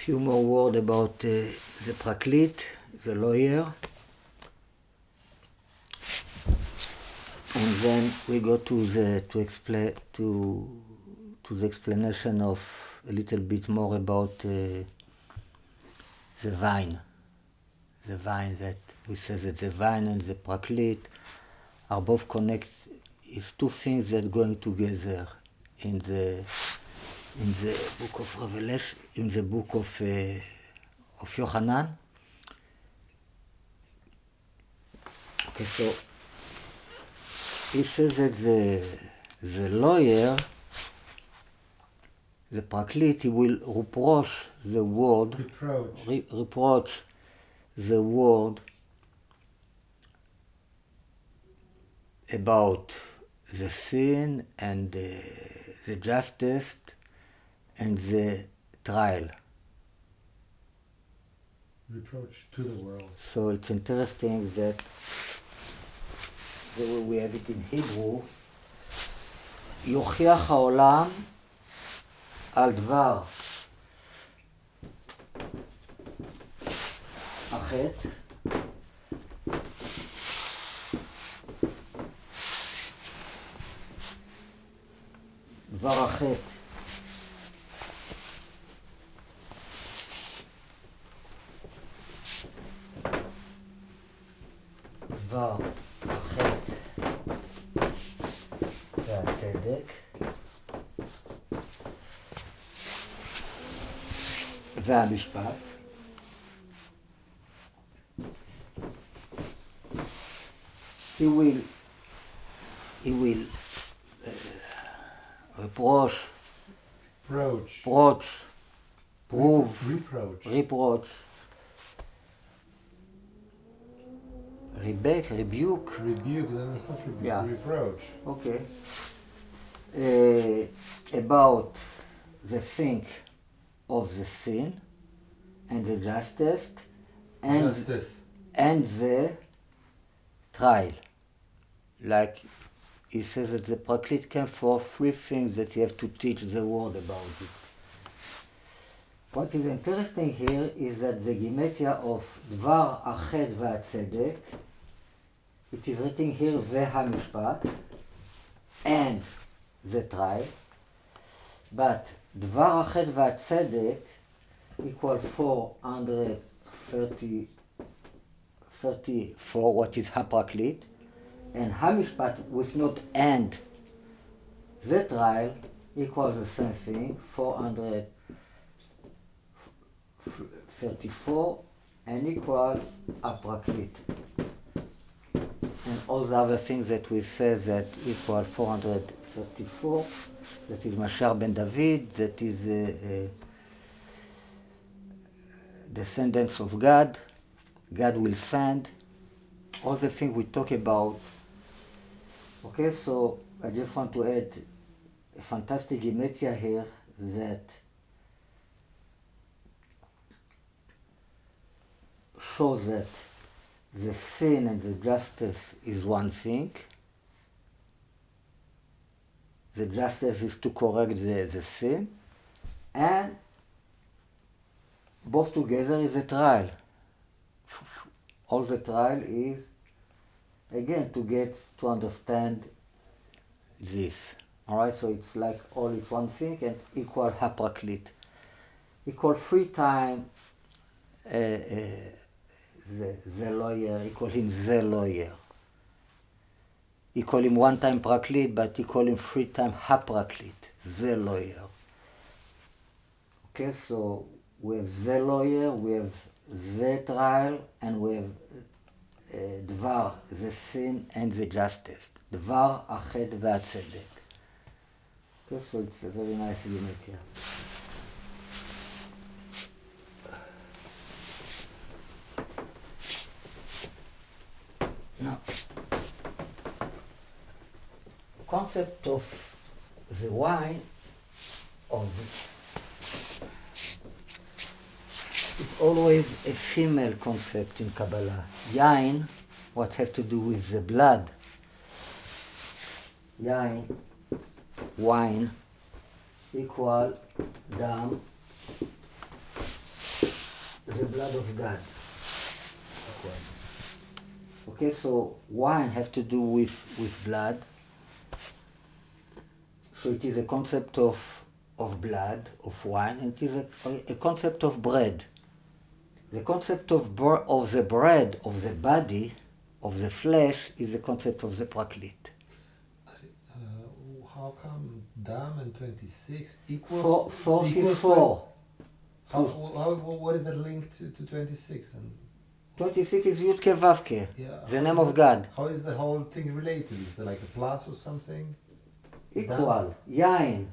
few more words about the praklit, the lawyer, and then we go to the explanation of a little bit more about the vine. The vine, that we say that the vine and the praklit are both connected. It's two things that going together in the book of Revelation, in the book of Yohanan. Okay, so he says that the lawyer, the praklit, he will reproach the word, reproach the word about the sin and the justice and the trial. Reproach to the world. So it's interesting that the way we have it in Hebrew, יוכיח העולם על דבר החטא דבר החטא דבר החטא והצדק והמשפט. He will reproach, prove, reproach, rebuke, then it's not rebuke, yeah. Reproach. Okay. About the thing of the sin and the justice and the trial. Like he says that the praklit came for three things that you have to teach the world about it. What is interesting here is that the gematria of דבר החטא והצדק, it is written here והמשפט and the trial, but דבר החטא והצדק equal 434, what is הפרקליט, and המשפט with not and the trial equals the same thing, 434, and equal הפרקליט. And all the other things that we say that equal 434, that is Mashiach ben David, that is descendants of God, God will send, all the things we talk about. Okay, so I just want to add a fantastic gematria here that shows that the sin and the justice is one thing. The justice is to correct the sin, and both together is a trial. All the trial is, again, to get to understand this. Alright, so it's like all it's one thing and equal hapraklit. Equal 3 times the lawyer, equal him the lawyer. He call him 1 time praklit, but he call him 3 times hapraklit, the lawyer. Okay, so we have the lawyer, we have the trial, and we have דבר, the sin and the justice. דבר, החטא והצדק. Okay, so it's a very nice gematria. Now, concept of the wine, it's always a female concept in Kabbalah. Yain, what have to do with the blood. Yain, wine, equal dam, blood of God. Okay, so wine has to do with blood. So it is a concept of blood, of wine, and it is a concept of bread. The concept of the bread, of the body, of the flesh, is the concept of the praklit. How come dam and 26 equals 44. What is that link to 26? And 26 is Yudke Vavke, yeah, the name of God. How is the whole thing related? Is there like a plus or something? Equal. Yain.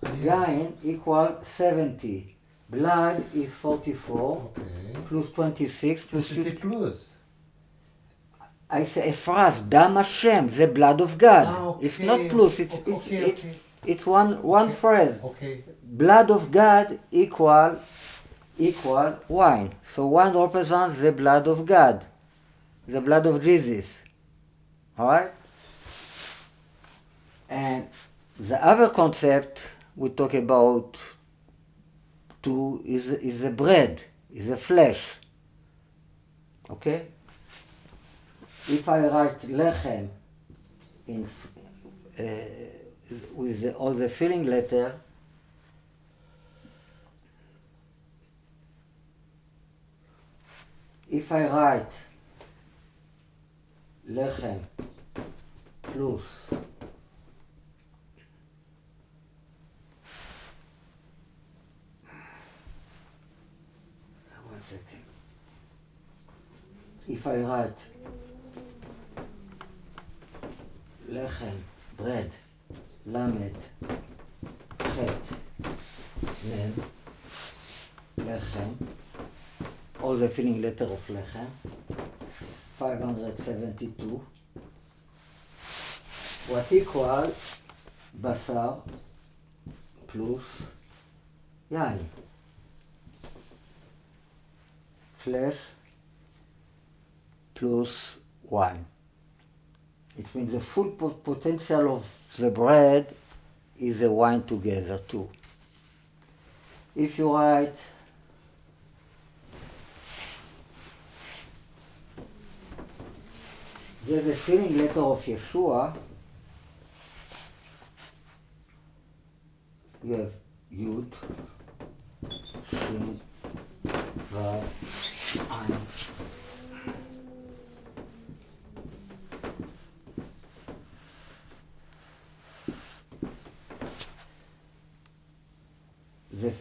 Yain equal 70. Blood is 44. Okay. Plus 26. Plus This is a plus. I say a phrase, Dam Hashem, the blood of God. Okay. It's not plus, it's one phrase. Okay. Blood of God equal wine. So wine represents the blood of God, the blood of Jesus. Alright? And the other concept we talk about too is the bread, is the flesh. Okay? If I write lechem with all the filling letter, if I write lechem plus one second. If I write lechem, bread, lamed, chet, mem, lechem, all the filling letter of lechem, 572, what equal basar plus yain, flesh plus wine. It means the full potential of the bread is the wine together too. If you write there's a filling letter of Yeshua, you have Yud, Shin, Vav, Ayin.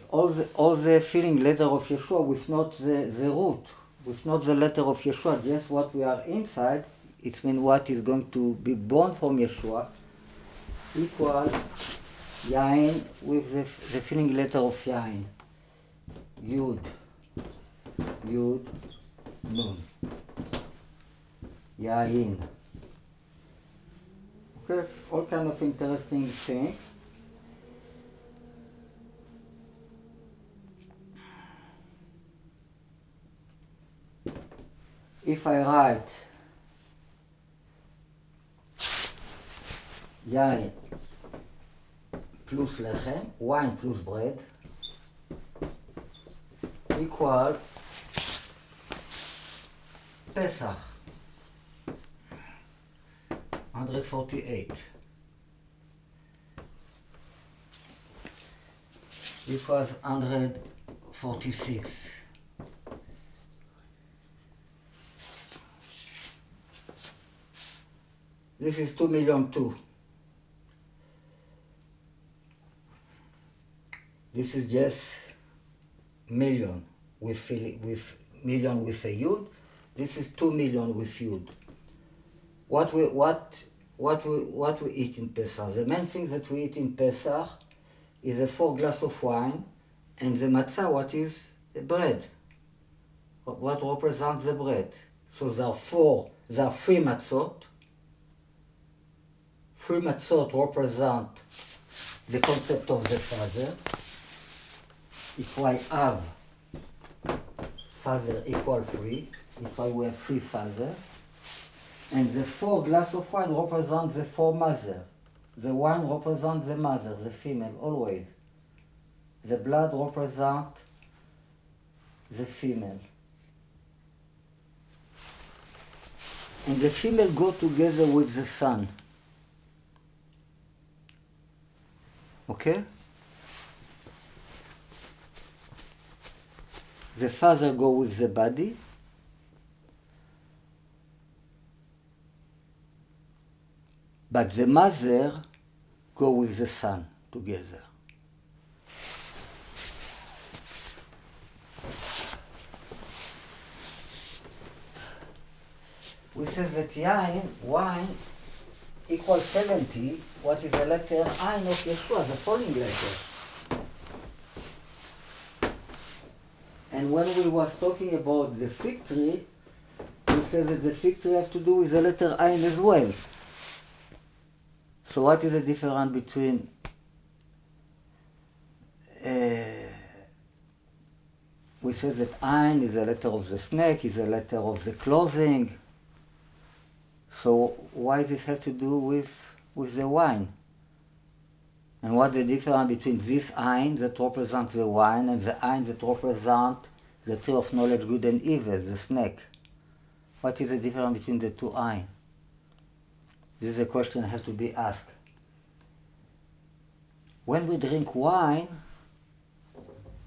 All the filling letter of Yeshua with not the root, with not the letter of Yeshua, just what we are inside, it means what is going to be born from Yeshua, equal Yain with the filling letter of Yain. Yud, Nun. Yain. Okay, all kind of interesting things. If I write yain plus lechem, wine plus bread, equal Pesach, 148. This was 146. This is 2,000,002. This is just million with million with a yud. This is 2,000,000 with yud. What we eat in Pesach? The main thing that we eat in Pesach is a 4 glass of wine, and the matzah. What is the bread? What represents the bread? So there are 3 matzot. 3 matzot represent the concept of the Father. If I have Father equal 3, if I have 3 Father, and the 4 glass of wine represents the 4 mother. The wine represents the mother, the female, always. The blood represents the female. And the female go together with the son. Okay? The father go with the body, but the mother go with the son together. We say that wine equals 70. What is the letter Ayin of Yeshua, the falling letter? And when we was talking about the fig tree, we said that the fig tree have to do with the letter Ayin as well. So what is the difference between we say that Ayin is the letter of the snake, is the letter of the clothing. So why this has to do with the wine? And what's the difference between this Ayin that represents the wine and the Ayin that represents the tree of knowledge, good and evil, the snake? What is the difference between the two Ayin? This is a question that has to be asked. When we drink wine,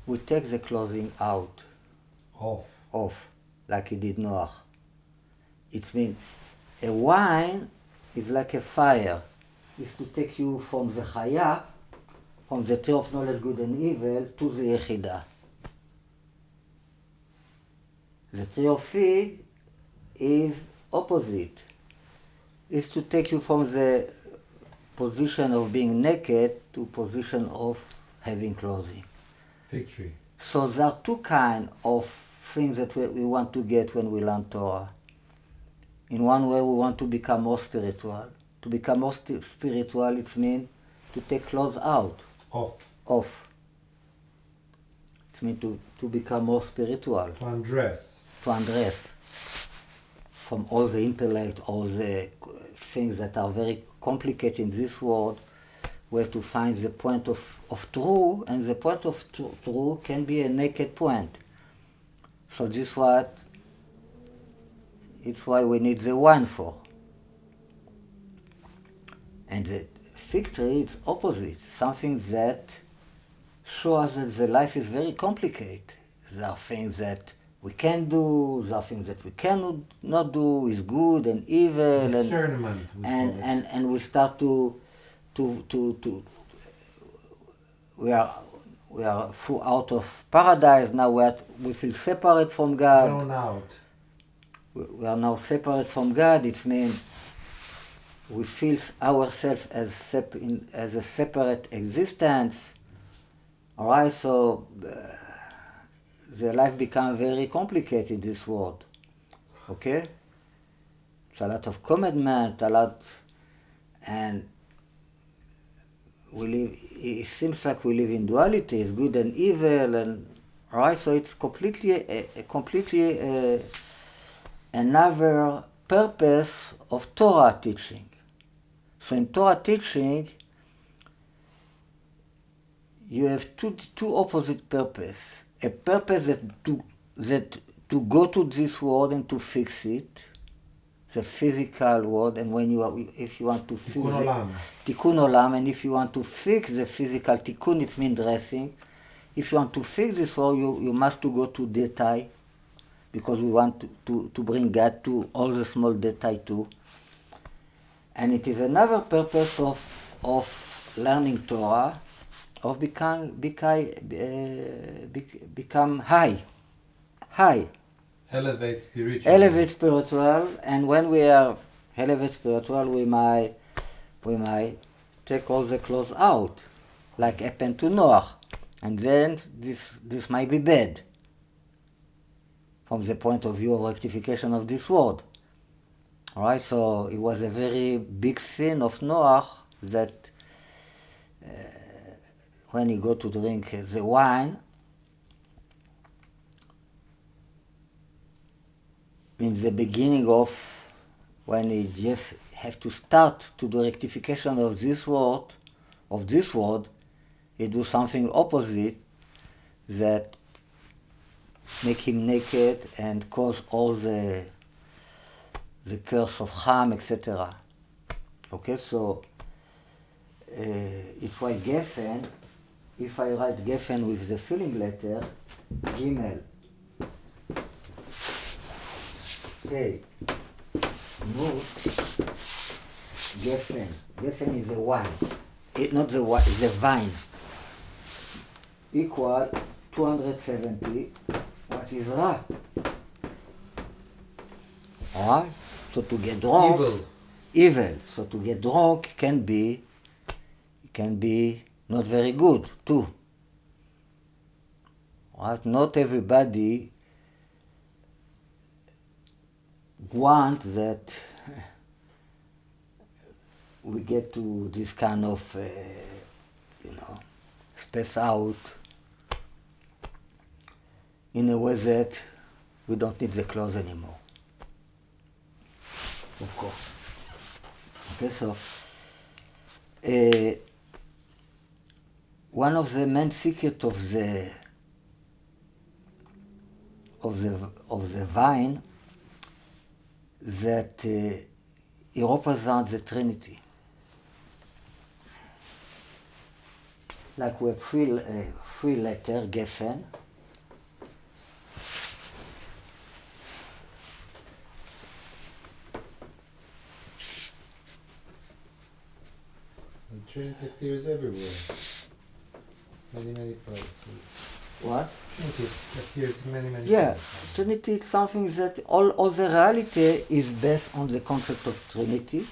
we take the clothing out. Off, like he did Noah. It means a wine is like a fire. It's to take you from the chaya, from the tree of knowledge, good and evil, to the yechidah. The tree of fig is opposite. It's to take you from the position of being naked to position of having clothing. Fig tree. So there are two kinds of things that we want to get when we learn Torah. In one way, we want to become more spiritual. To become more spiritual, it means to take clothes out. Off. It means to become more spiritual. To undress. From all the intellect, all the things that are very complicated in this world, we have to find the point of truth, and the point of truth can be a naked point. So it's why we need the wine for. And the fig tree, it's opposite, something that shows that the life is very complicated. There are things that we can do, there are things that we cannot do, is good and evil. Discernment. And we start to we are full out of paradise now. We feel separate from God. Thrown out. We are now separate from God. It means we feel ourselves as a separate existence. All right, so the life becomes very complicated in this world. Okay, it's a lot of commitment, and we live. It seems like we live in duality, it's good and evil, and all right. So it's completely another purpose of Torah teaching. So in Torah teaching, you have two opposite purposes. A purpose that to go to this world and to fix it, the physical world, and if you want to fix tikkun olam, and if you want to fix the physical tikkun, it means dressing. If you want to fix this world, you must to go to detail, because we want to bring God to all the small detail too. And it is another purpose of learning Torah, of become high. Elevate spiritual, and when we are elevate spiritual, we might take all the clothes out, like happened to Noah, and then this might be bad from the point of view of rectification of this world. All right, so it was a very big sin of Noah that when he go to drink the wine, in the beginning of when he just have to start to do rectification of this world, he do something opposite, that make him naked and cause all the curse of Ham, etc. Okay, so it's why Geffen, if I write Geffen with the filling letter, Gimel, Hey, Mut, Geffen. Geffen is a wine. Not the wine, it's a vine. Equal 270, what is Ra? Alright? So to get drunk, evil. So to get drunk can be not very good too. Right? Not everybody want that we get to this kind of space out in a way that we don't need the clothes anymore. Of course. Okay, so one of the main secrets of the vine that it represents the Trinity. Like we have three letter Geffen. The Trinity appears everywhere. Many places. What? Trinity appears many Yeah, places. Trinity is something that all the reality is based on the concept of Trinity.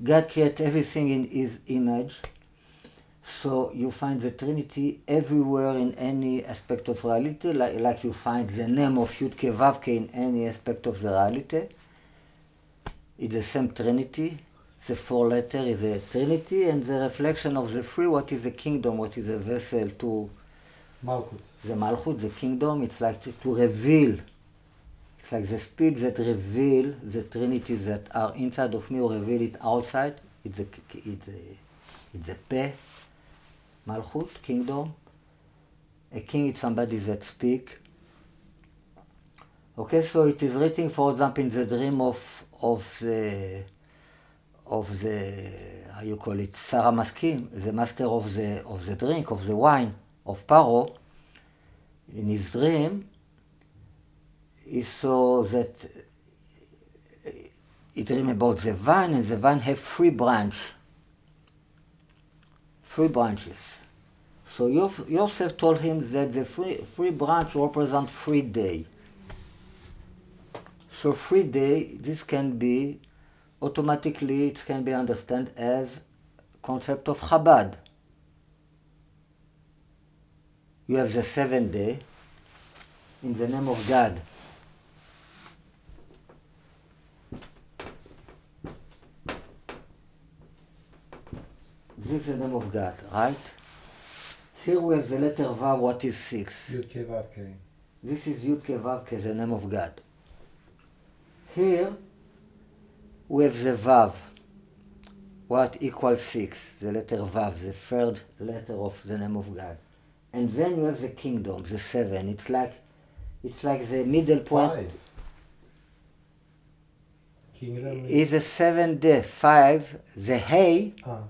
God created everything in His image, so you find the Trinity everywhere in any aspect of reality, like you find the name of Yud Ke Vav Ke in any aspect of the reality. It's the same Trinity. The four letter is a Trinity, and the reflection of the three, what is the kingdom, what is a vessel to Malchut. the Malchut, the kingdom, it's like to reveal. It's like the spirit that reveal the Trinity that are inside of me or reveal it outside. It's a Peh, Malchut, kingdom. A king is somebody that speak. Okay, so it is written, for example, in the dream of the how you call it, Sarah Maskim, the master of the drink, of the wine, of Paro. In his dream, he saw that he dreamed about the vine, and the vine have three branches. So Yosef told him that the three branch represent 3 days. So 3 days, this can be automatically, it can be understood as concept of Chabad. You have the 7th day in the name of God. This is the name of God, right? Here we have the letter Vav, what is 6? Yud Ke Vav Ke. This is Yud Ke Vav Ke, the name of God. Here we have the Vav, what equals 6, the letter Vav, the third letter of the name of God. And then you have the kingdom, the 7. It's like the middle point. 5. Kingdom Is the 7th day. 5, the hay, Ah.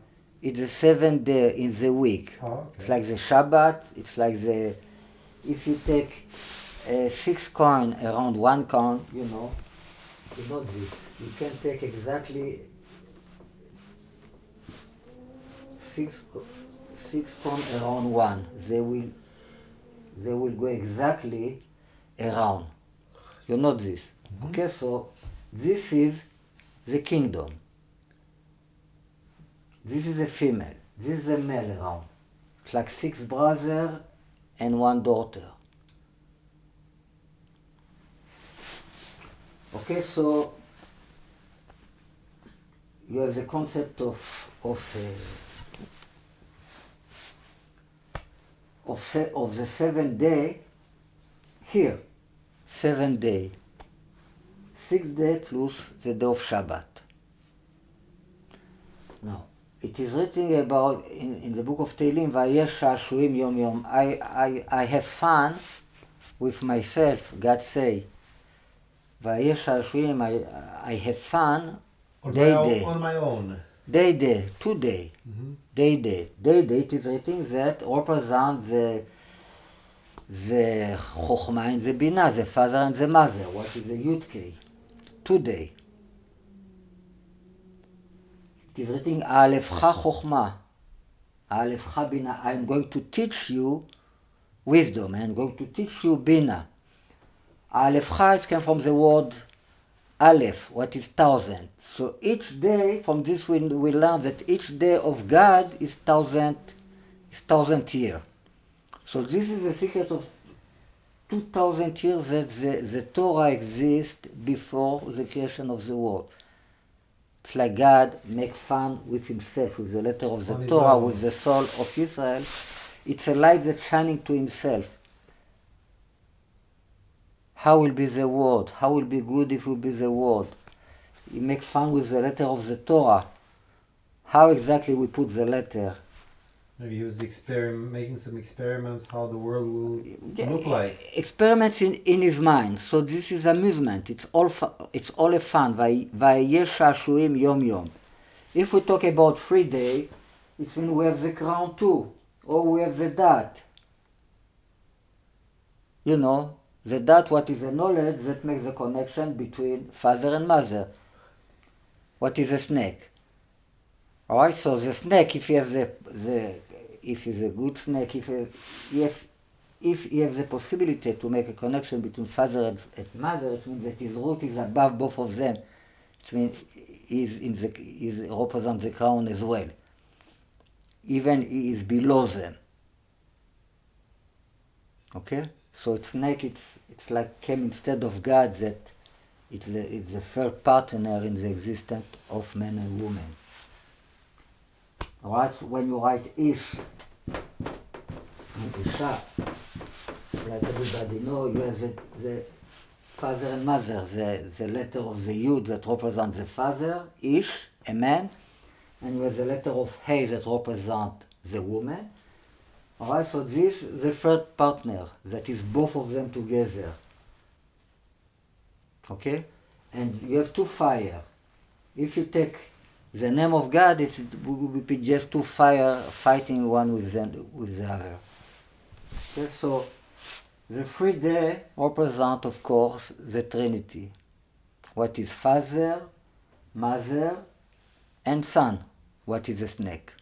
it's the 7th day in the week. Ah, okay. It's like the Shabbat, it's like if you take 6 coin around 1 coin, you know this. You can take exactly 6 coin around 1. They will go exactly around. You know this. Mm-hmm. Okay, so this is the kingdom. This is a female. This is a male around. It's like 6 brothers and 1 daughter. Okay, so you have the concept of the 7th day here. 7th day. 6th day plus the day of Shabbat. Now, it is written about in the book of Tehillim, Vayesh Sha'ashuim Yom Yom. I have fun with myself, God say, Vayesh Hashem, I have fun, On my own. Day, today. Day, it is written that represents the Chokhmah and the Binah, the father and the mother. What is the Yud-Kei? Today. It is written, Alefcha Chokhmah, Alefcha Binah. I am going to teach you wisdom. I am going to teach you Binah. Alefcha, it came from the word Aleph, what is 1,000. So each day, from this we learn that each day of God is 1,000 years. So this is the secret of 2,000 years that the Torah exists before the creation of the world. It's like God makes fun with himself, with the letter of the Torah, with the soul of Israel. It's a light that's shining to himself. How will be the word? How will be good if it will be the word? He makes fun with the letter of the Torah. How exactly we put the letter? Maybe he was making some experiments how the world will look like. Experiments in his mind. So this is amusement. It's all a fun. Vayesh Hashuim Yom Yom. If we talk about 3 days, it means we have the crown too, or we have the dat. You know, the dat, what is the knowledge that makes the connection between father and mother. What is a snake? Alright, so the snake, if you have if he's a good snake, if you have the possibility to make a connection between father and mother, it means that his root is above both of them. It means he represents the crown as well. Even he is below them. Okay? So it's snake, it's like came instead of God, that it's the third partner in the existence of man and woman. Alright, when you write Ish and Isha, like everybody knows, you have the father and mother, the letter of the Yud that represents the father, Ish, a man, and you have the letter of Hey that represents the woman. Alright, so this is the third partner, that is both of them together. Okay? And you have 2 fire. If you take the name of God, it will be just 2 fire fighting one with the other. Okay, so the 3 days represent, of course, the Trinity. What is Father, Mother, and Son? What is a snake?